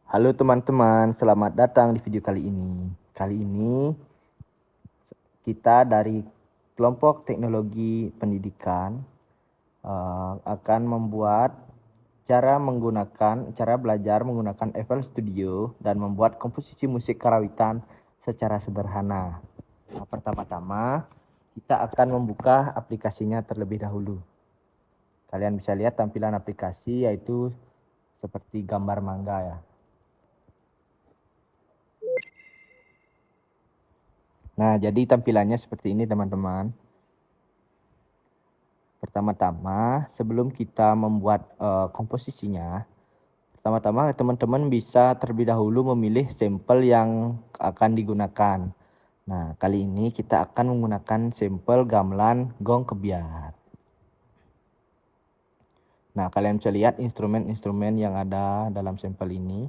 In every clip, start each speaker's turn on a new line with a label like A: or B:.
A: Halo teman-teman, selamat datang di video kali ini. Kali ini kita dari kelompok teknologi pendidikan akan membuat cara belajar menggunakan FL Studio dan membuat komposisi musik karawitan secara sederhana. Nah, pertama-tama kita akan membuka aplikasinya terlebih dahulu. Kalian bisa lihat tampilan aplikasi yaitu seperti gambar mangga ya. Nah, jadi tampilannya seperti ini teman-teman. Pertama-tama, sebelum kita membuat komposisinya, pertama-tama teman-teman bisa terlebih dahulu memilih sampel yang akan digunakan. Nah, kali ini kita akan menggunakan sampel gamelan gong kebiar. Nah, kalian bisa lihat instrumen-instrumen yang ada dalam sampel ini.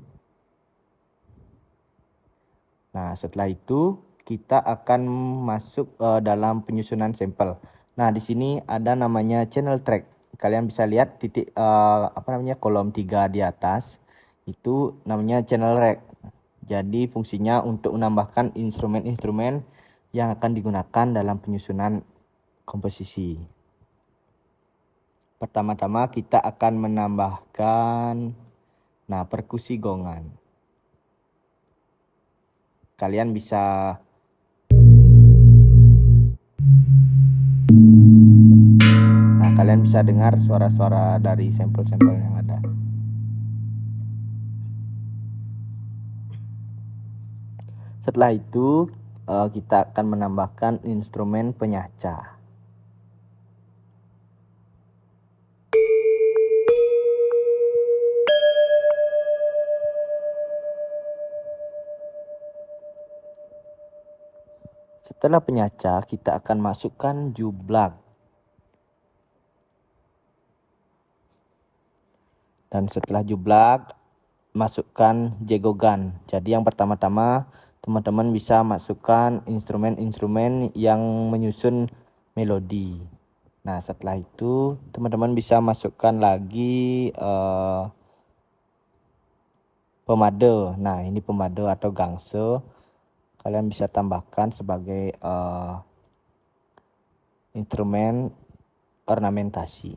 A: Nah, setelah itu kita akan masuk dalam penyusunan sampel. Nah, di sini ada namanya channel track. Kalian bisa lihat titik kolom 3 di atas. Itu namanya channel track. Jadi fungsinya untuk menambahkan instrumen-instrumen yang akan digunakan dalam penyusunan komposisi. Pertama-tama kita akan menambahkan perkusi gongan. Kalian bisa dengar suara-suara dari sampel-sampel yang ada. Setelah itu kita akan menambahkan instrumen penyacah. Setelah penyacah, kita akan masukkan jublak. Dan setelah jublak, masukkan jegogan. Jadi yang pertama-tama teman-teman bisa masukkan instrumen-instrumen yang menyusun melodi. Nah, setelah itu teman-teman bisa masukkan lagi pemade. Nah, ini pemade atau gangse. Kalian bisa tambahkan sebagai instrumen ornamentasi.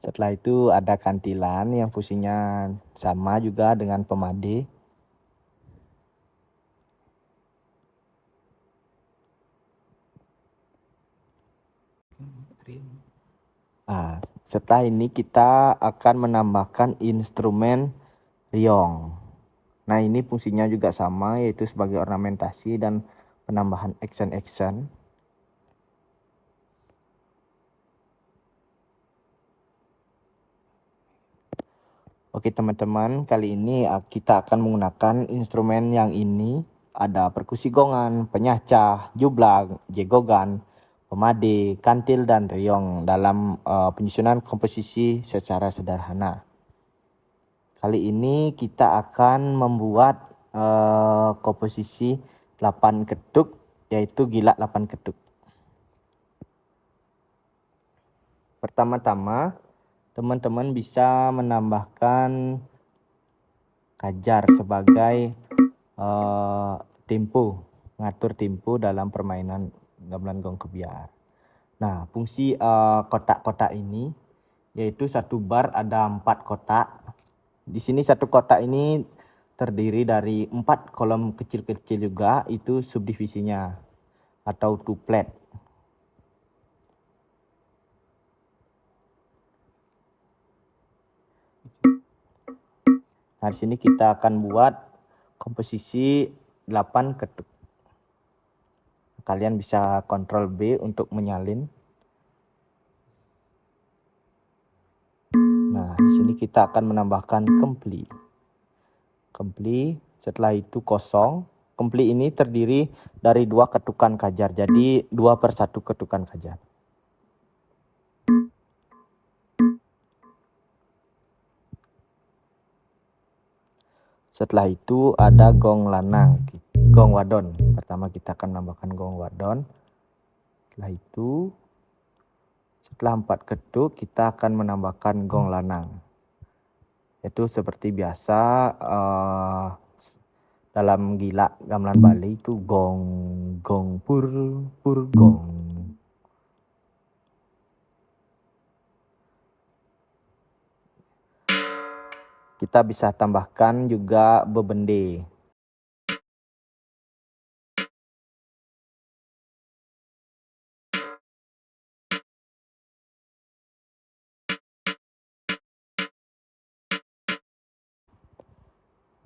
A: Setelah itu ada kantilan yang fungsinya sama juga dengan pemade. Nah, setelah ini kita akan menambahkan instrumen riong. Nah, ini fungsinya juga sama, yaitu sebagai ornamentasi dan penambahan action-action. Oke teman-teman, kali ini kita akan menggunakan instrumen yang ini. Ada perkusi gongan, penyacah, jublak, jegogan, pemade, kantil, dan riong dalam penyusunan komposisi secara sederhana. Kali ini kita akan membuat komposisi 8 ketuk, yaitu gilak 8 ketuk. Pertama-tama, teman-teman bisa menambahkan kajar sebagai tempo, ngatur tempo dalam permainan gamelan gong kebiar. Nah, fungsi kotak-kotak ini yaitu satu bar ada 4 kotak. Di sini satu kotak ini terdiri dari 4 kolom kecil-kecil juga, itu subdivisinya atau tuplet. Nah, di sini kita akan buat komposisi 8 ketuk. Kalian bisa Ctrl B untuk menyalin. Nah, di sini kita akan menambahkan kempli. Kempli, setelah itu kosong. Kempli ini terdiri dari 2 ketukan kajar, jadi 2/1 ketukan kajar. Setelah itu ada gong lanang, gong wadon. Pertama kita akan menambahkan gong wadon. Setelah itu Setelah 4 ketuk, kita akan menambahkan gong lanang. Itu seperti biasa dalam gila gamelan Bali itu gong, gong, pur, gong. Kita bisa tambahkan juga bebende.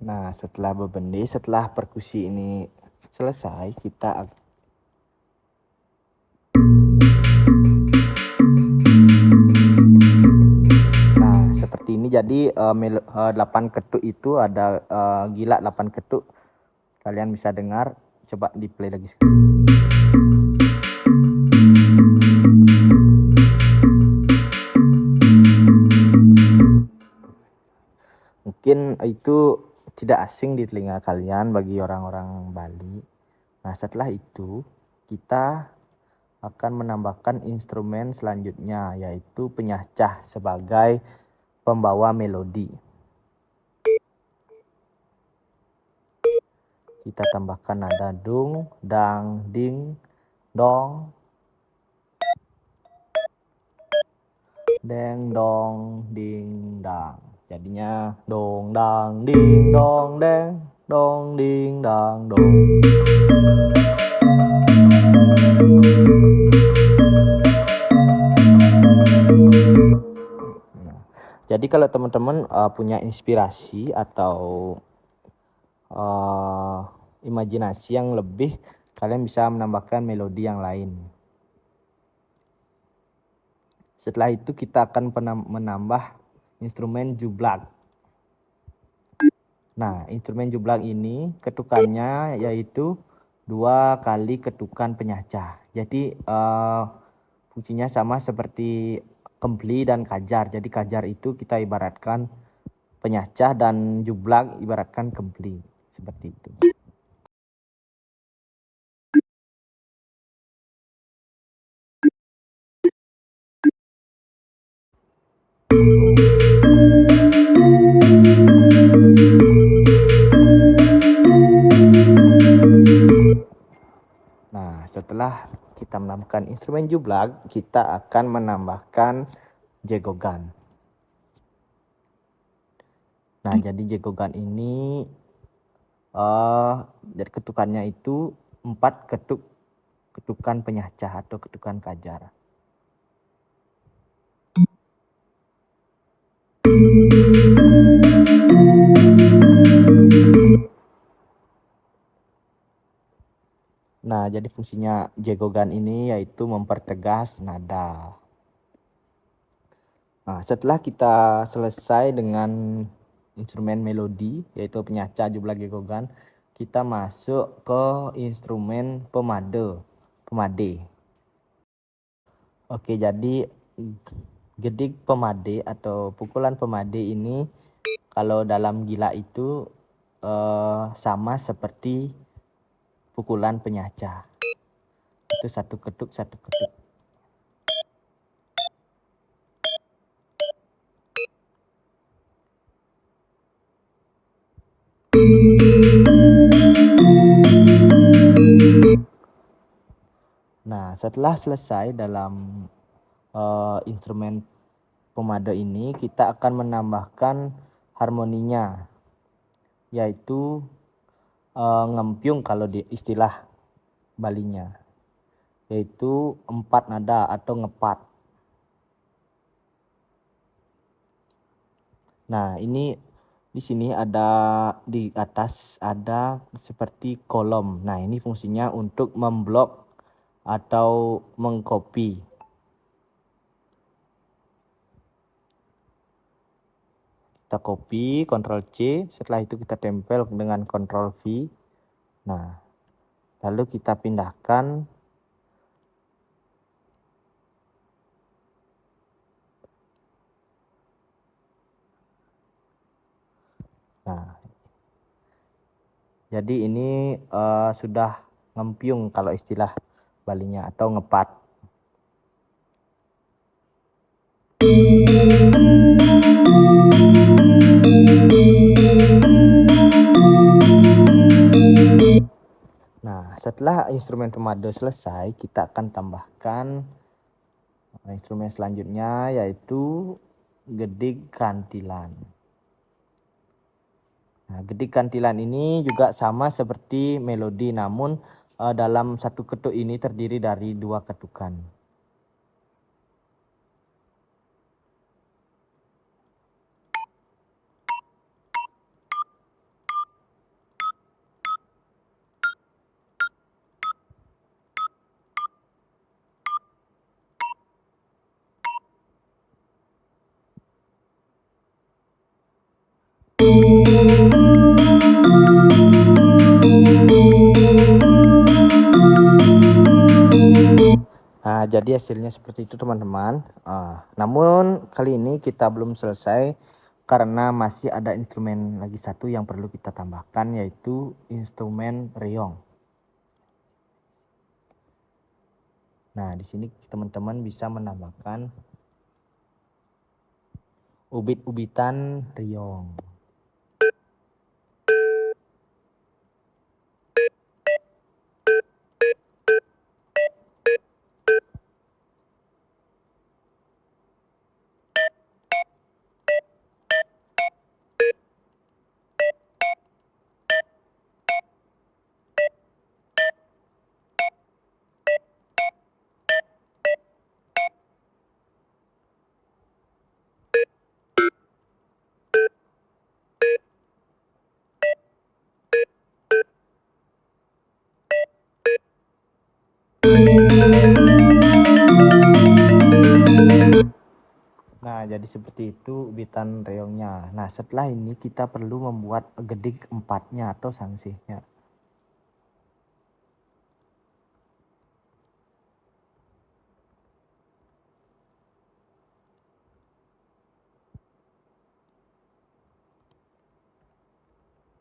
A: Nah, setelah bebende, setelah perkusi ini selesai, kita seperti ini. Jadi 8 ketuk itu ada gila 8 ketuk. Kalian bisa dengar, coba di play lagi sekali. Mungkin itu tidak asing di telinga kalian bagi orang-orang Bali. Nah, setelah itu kita akan menambahkan instrumen selanjutnya, yaitu penyacah sebagai pembawa melodi. Kita tambahkan nada dung, dang, ding, dong, deng, dong, ding, dang. Jadinya dong, dang, ding, dong, deng, dong, ding, dang, dong. Jadi kalau teman-teman punya inspirasi atau imajinasi yang lebih, kalian bisa menambahkan melodi yang lain. Setelah itu kita akan menambah instrumen jublak. Nah, instrumen jublak ini ketukannya yaitu 2 kali ketukan penyacah. Jadi fungsinya sama seperti kempli dan kajar. Jadi kajar itu kita ibaratkan penyacah dan jublak ibaratkan kempli, seperti itu. Nah, setelah kita menambahkan instrumen jublak, kita akan menambahkan jegogan. Nah, jadi jegogan ini dari ketukannya itu 4 ketukan penyacah atau ketukan kajar. Nah, jadi fungsinya jegogan ini yaitu mempertegas nada. Nah, setelah kita selesai dengan instrumen melodi, yaitu penyacah, jublak, jegogan, kita masuk ke instrumen pemade. Oke, jadi gedik pemade atau pukulan pemade ini kalau dalam gila itu sama seperti pukulan penyacah. Itu 1 ketuk, 1 ketuk. Nah, setelah selesai dalam instrumen pemade ini, kita akan menambahkan harmoninya, yaitu ngempiung kalau di istilah Balinya, yaitu 4 nada atau ngepat. Nah, ini di sini ada, di atas ada seperti kolom. Nah, ini fungsinya untuk memblok atau mengcopy. Kita copy, Ctrl C, setelah itu kita tempel dengan Ctrl V. Nah, lalu kita pindahkan. Nah, jadi ini sudah ngempiung kalau istilah Balinya atau ngepat. setelah instrumen pemade selesai, kita akan tambahkan instrumen selanjutnya, yaitu gedik kantilan. Nah, gedik kantilan ini juga sama seperti melodi, namun dalam satu ketuk ini terdiri dari 2 ketukan. Nah, jadi hasilnya seperti itu teman-teman. Namun kali ini kita belum selesai karena masih ada instrumen lagi satu yang perlu kita tambahkan, yaitu instrumen reong. Nah, di sini teman-teman bisa menambahkan ubit-ubitan reong. Nah, jadi seperti itu ubitan reongnya. Nah, setelah ini kita perlu membuat gedik empatnya atau sangsihnya.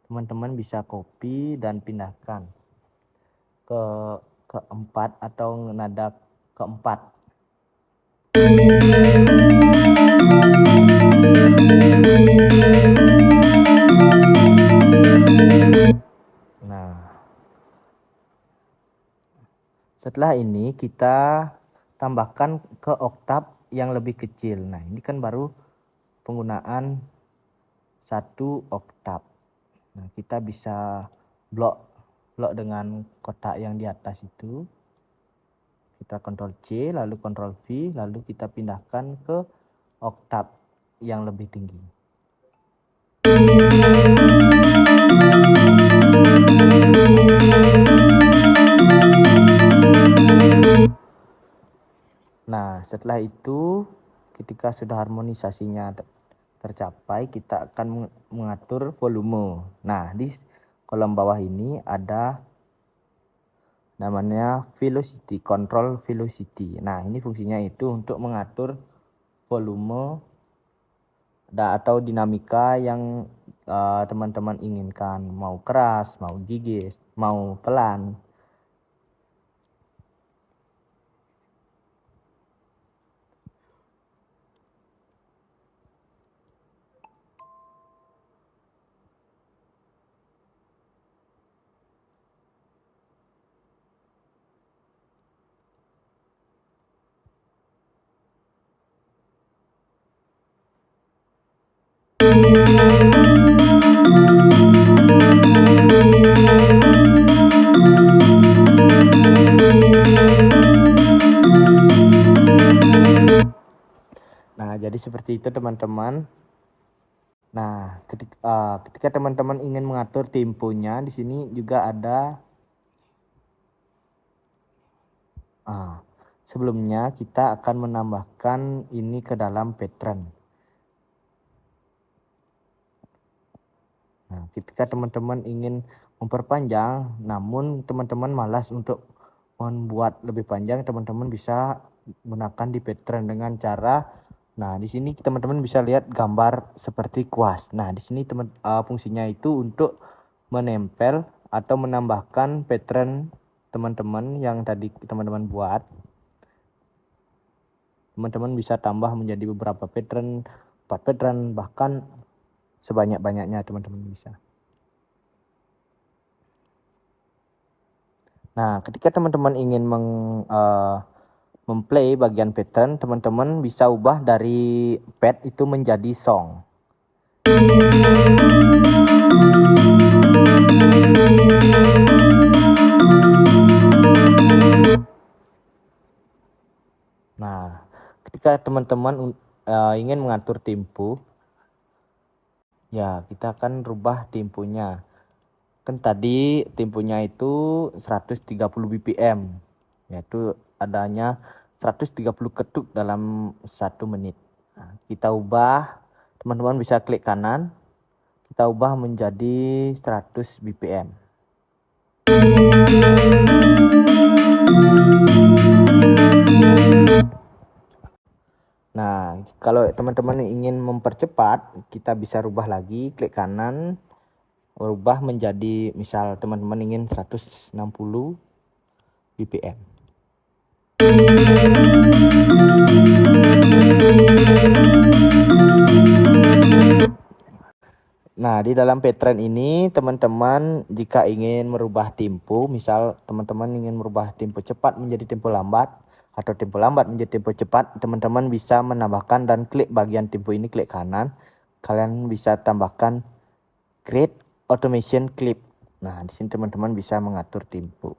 A: Teman-teman bisa copy dan pindahkan ke keempat atau nada keempat. Nah, setelah ini kita tambahkan ke oktav yang lebih kecil. Nah, ini kan baru penggunaan 1 oktav. Nah, kita bisa blok dengan kotak yang di atas itu. Kita Ctrl C, lalu Ctrl V, lalu kita pindahkan ke oktav yang lebih tinggi. Nah, setelah itu ketika sudah harmonisasinya tercapai, kita akan mengatur volume. Nah, di kolom bawah ini ada namanya velocity, control velocity. Nah, ini fungsinya itu untuk mengatur volume atau dinamika yang teman-teman inginkan, mau keras, mau gigis, mau pelan. Nah, jadi seperti itu teman-teman. Nah, ketika teman-teman ingin mengatur temponya, di sini juga ada. Sebelumnya kita akan menambahkan ini ke dalam pattern. Nah, ketika teman-teman ingin memperpanjang, namun teman-teman malas untuk membuat lebih panjang, teman-teman bisa gunakan di pattern dengan cara. Nah, di sini teman-teman bisa lihat gambar seperti kuas. Nah, di sini fungsinya itu untuk menempel atau menambahkan pattern teman-teman yang tadi teman-teman buat. Teman-teman bisa tambah menjadi beberapa pattern, 4 pattern, bahkan sebanyak-banyaknya teman-teman bisa. Nah, ketika teman-teman ingin memplay bagian pattern, teman-teman bisa ubah dari pad itu menjadi song. Nah, ketika teman-teman ingin mengatur tempo, ya kita akan rubah temponya. Kan tadi temponya itu 130 BPM, yaitu adanya 130 ketuk dalam 1 menit. Nah, kita ubah, teman-teman bisa klik kanan, kita ubah menjadi 100 BPM. Nah, kalau teman-teman ingin mempercepat, kita bisa rubah lagi, klik kanan, rubah menjadi, misal teman-teman ingin 160 BPM. Nah, di dalam pattern ini teman-teman jika ingin merubah tempo, misal teman-teman ingin merubah tempo cepat menjadi tempo lambat atau tempo lambat menjadi tempo cepat, teman-teman bisa menambahkan dan klik bagian tempo ini, klik kanan. Kalian bisa tambahkan create automation clip. Nah, di sini teman-teman bisa mengatur tempo.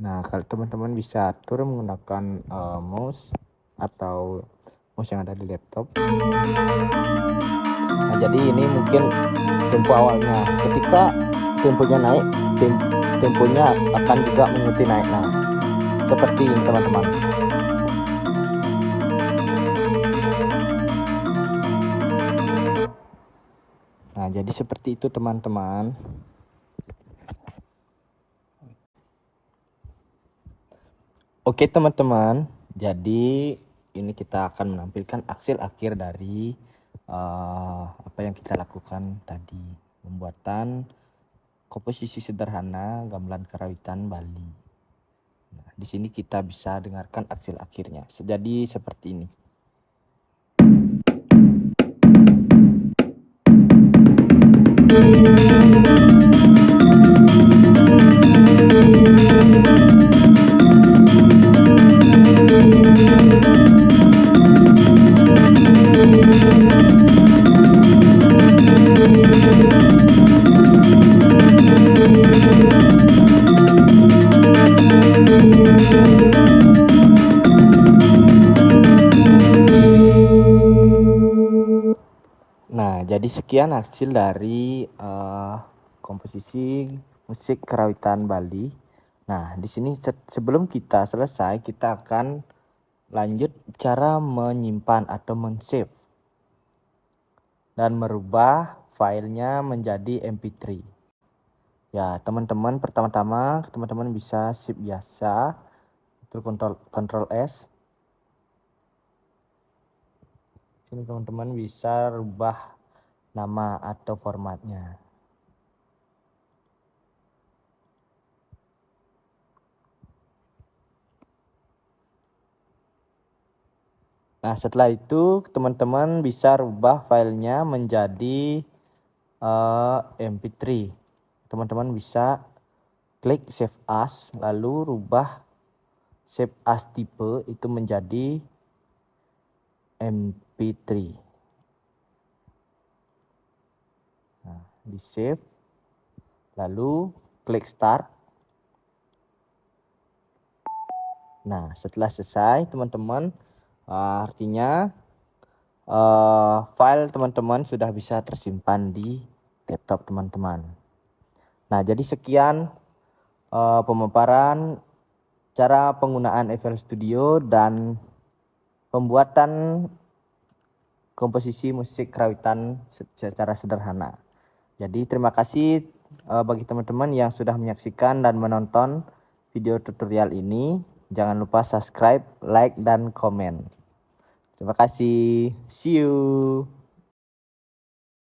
A: Nah, kalau teman-teman bisa atur menggunakan mouse atau mouse yang ada di laptop. Nah, jadi ini mungkin tempo awalnya. Ketika temponya naik, temponya akan juga mengikuti naik. Nah, seperti ini teman-teman. Nah, jadi seperti itu teman-teman. Oke teman-teman, jadi ini kita akan menampilkan hasil akhir dari apa yang kita lakukan tadi, pembuatan komposisi sederhana gamelan karawitan Bali. Nah, di sini kita bisa dengarkan hasil akhirnya. Jadi seperti ini. Nah, jadi sekian hasil dari komposisi musik karawitan Bali. Nah, di sini sebelum kita selesai, kita akan lanjut cara menyimpan atau men-save dan merubah filenya menjadi MP3. Ya, teman-teman, pertama-tama teman-teman bisa save biasa, itu Ctrl S. Sini teman-teman bisa rubah nama atau formatnya. Nah, setelah itu teman-teman bisa rubah filenya menjadi MP3. Teman-teman bisa klik save as, lalu rubah save as type itu menjadi MP3. Nah, di save, lalu klik start. Nah, setelah selesai teman-teman, artinya file teman-teman sudah bisa tersimpan di laptop teman-teman. Nah, jadi sekian pemaparan cara penggunaan FL Studio dan pembuatan komposisi musik karawitan secara sederhana. Jadi terima kasih bagi teman-teman yang sudah menyaksikan dan menonton video tutorial ini. Jangan lupa subscribe, like, dan komen. Terima kasih. See you.